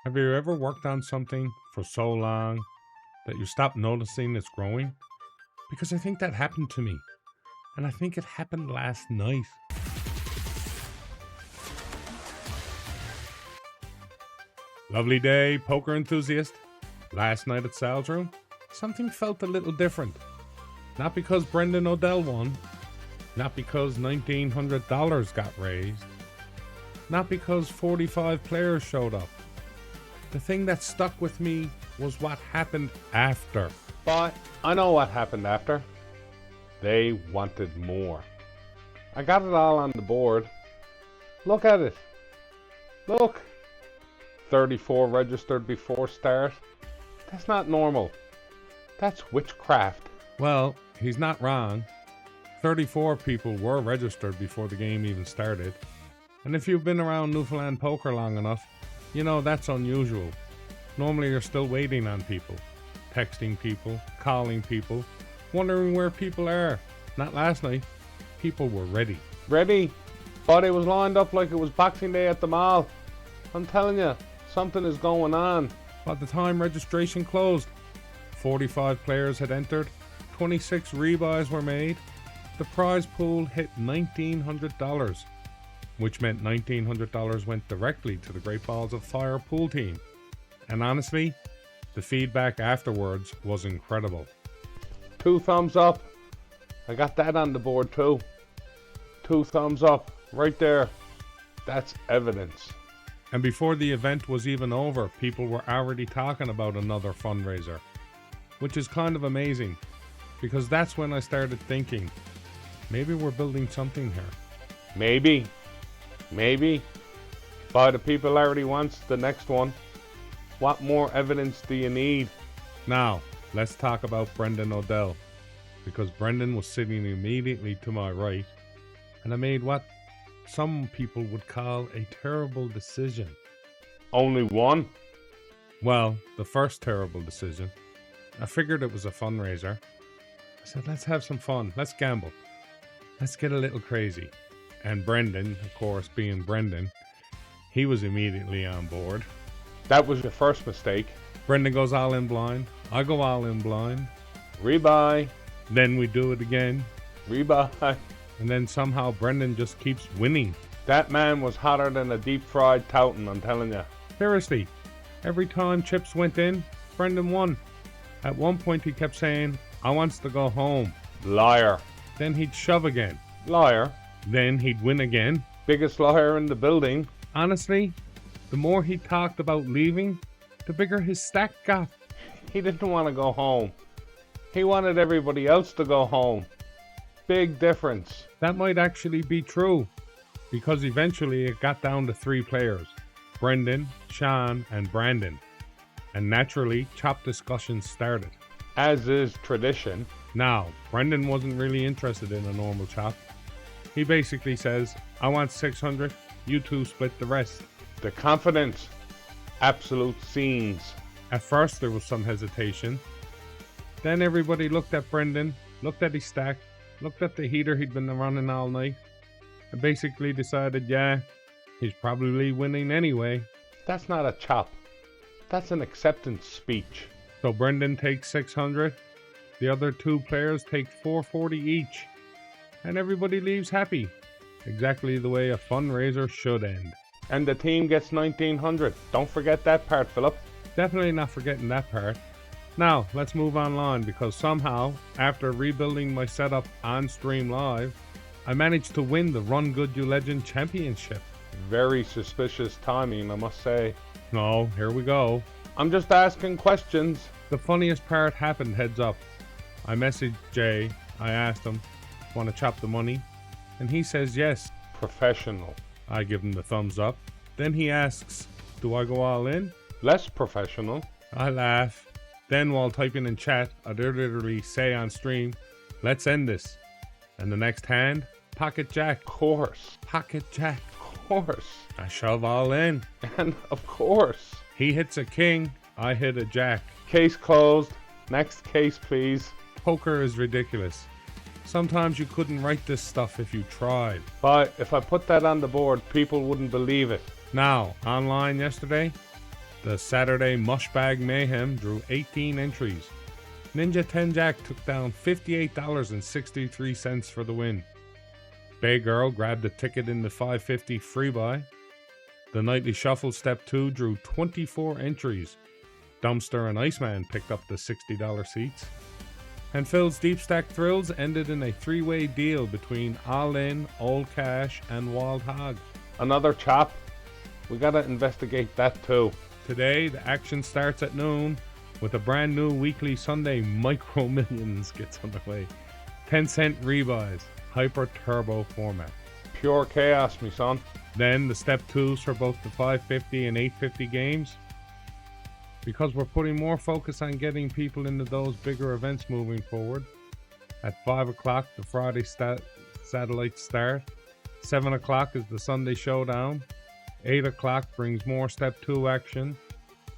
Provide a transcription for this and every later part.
Have you ever worked on something for so long that you stop noticing it's growing? Because I think that happened to me. And I think it happened last night. Lovely day, poker enthusiast. Last night at Sal's room, something felt a little different. Not because Brendan O'Dell won. Not because $1,900 got raised. Not because 45 players showed up. The thing that stuck with me was what happened after. But I know what happened after. They wanted more. I got it all on the board. Look at it. Look. 34 registered before start. That's not normal. That's witchcraft. Well, he's not wrong. 34 people were registered before the game even started. And if you've been around Newfoundland poker long enough, you know that's unusual. Normally you're still waiting on people. Texting people, calling people, wondering where people are. Not last night. People were ready. Ready? But it was lined up like it was Boxing Day at the mall. I'm telling you, something is going on. By the time registration closed, 45 players had entered, 26 rebuys were made. The prize pool hit $1,900, which meant $1,900 went directly to the Great Balls of Fire pool team. And honestly, the feedback afterwards was incredible. 2 thumbs up. I got that on the board too. 2 thumbs up, right there. That's evidence. And before the event was even over, people were already talking about another fundraiser, which is kind of amazing, because that's when I started thinking, maybe we're building something here. Maybe. But the people already wants the next one. What more evidence do you need? Now, let's talk about Brendan O'Dell, because Brendan was sitting immediately to my right, and I made what some people would call a terrible decision. Only one? Well, the first terrible decision. I figured it was a fundraiser. I said, let's have some fun. Let's gamble. Let's get a little crazy. And Brendan, of course, being Brendan, he was immediately on board. That was your first mistake. Brendan goes all in blind. I go all in blind. Rebuy. Then we do it again. Rebuy. And then somehow Brendan just keeps winning. That man was hotter than a deep fried touton, I'm telling you. Seriously, every time chips went in, Brendan won. At one point he kept saying, I wants to go home. Liar. Then he'd shove again. Liar. Then he'd win again. Biggest liar in the building. Honestly, the more he talked about leaving, the bigger his stack got. He didn't want to go home. He wanted everybody else to go home. Big difference. That might actually be true, because eventually it got down to 3 players, Brendan, Sean, and Brandon. And naturally, chop discussions started. As is tradition. Now, Brendan wasn't really interested in a normal chop. He basically says, I want 600, you two split the rest. The confidence. Absolute scenes. At first there was some hesitation. Then everybody looked at Brendan, looked at his stack, looked at the heater he'd been running all night, and basically decided, yeah, he's probably winning anyway. That's not a chop. That's an acceptance speech. So Brendan takes 600, the other 2 players take 440 each, and everybody leaves happy. Exactly the way a fundraiser should end. And the team gets 1,900. Don't forget that part, Philip. Definitely not forgetting that part. Now, let's move online, because somehow, after rebuilding my setup on Stream Live, I managed to win the Run Good You Legend Championship. Very suspicious timing, I must say. No, here we go. I'm just asking questions. The funniest part happened heads up. I messaged Jay, I asked him, want to chop the money? And he says yes. Professional. I give him the thumbs up. Then he asks, do I go all in? Less professional. I laugh. Then while typing in chat, I'd literally say on stream, let's end this. And the next hand, pocket jack. Course. Pocket jack. Course. I shove all in. And of course. He hits a king, I hit a jack. Case closed. Next case, please. Poker is ridiculous. Sometimes you couldn't write this stuff if you tried. But if I put that on the board, people wouldn't believe it. Now, online yesterday, The Saturday Moshbag Mayhem drew 18 entries. Ninja 10 Jack took down $58.63 for the win. Bay Girl grabbed a ticket in the 550 free buy. The Nightly Shuffle Step 2 drew 24 entries. Dumpster and Iceman picked up the $60 seats. And Phil's Deep Stack Thrills ended in a three-way deal between All In, Old Cash, and Wild Hog. Another chop. We gotta investigate that too. Today, the action starts at noon with a brand new weekly Sunday Micro Millions gets underway. 10-cent rebuys, hyper turbo format. Pure chaos, me son. Then the step 2s for both the 550 and 850 games. Because we're putting more focus on getting people into those bigger events moving forward. At 5 o'clock, the Friday satellites start. 7 o'clock is the Sunday showdown. 8 o'clock brings more step 2 action.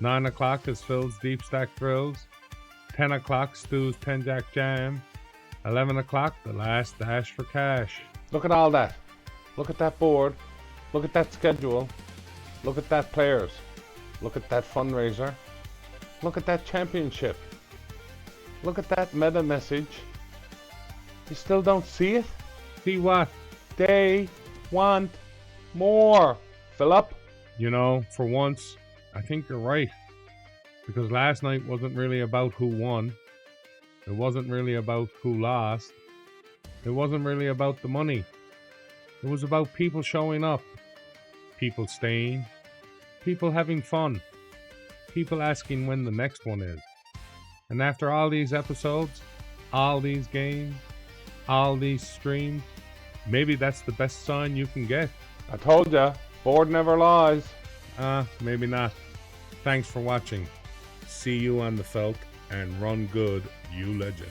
9 o'clock is Phil's Deep Stack Thrills. 10 o'clock, Stu's 10 Jack Jam. 11 o'clock, the last dash for cash. Look at all that. Look at that board. Look at that schedule. Look at that players. Look at that fundraiser. Look at that championship. Look at that meta message. You still don't see it? See what? They want more. Philip? You know, for once, I think you're right. Because last night wasn't really about who won. It wasn't really about who lost. It wasn't really about the money. It was about people showing up. People staying. People having fun. People asking when the next one is. And after all these episodes, all these games, all these streams, maybe that's the best sign you can get. I told ya, board never lies. Maybe not. Thanks for watching. See you on the felt, and run good, you legend.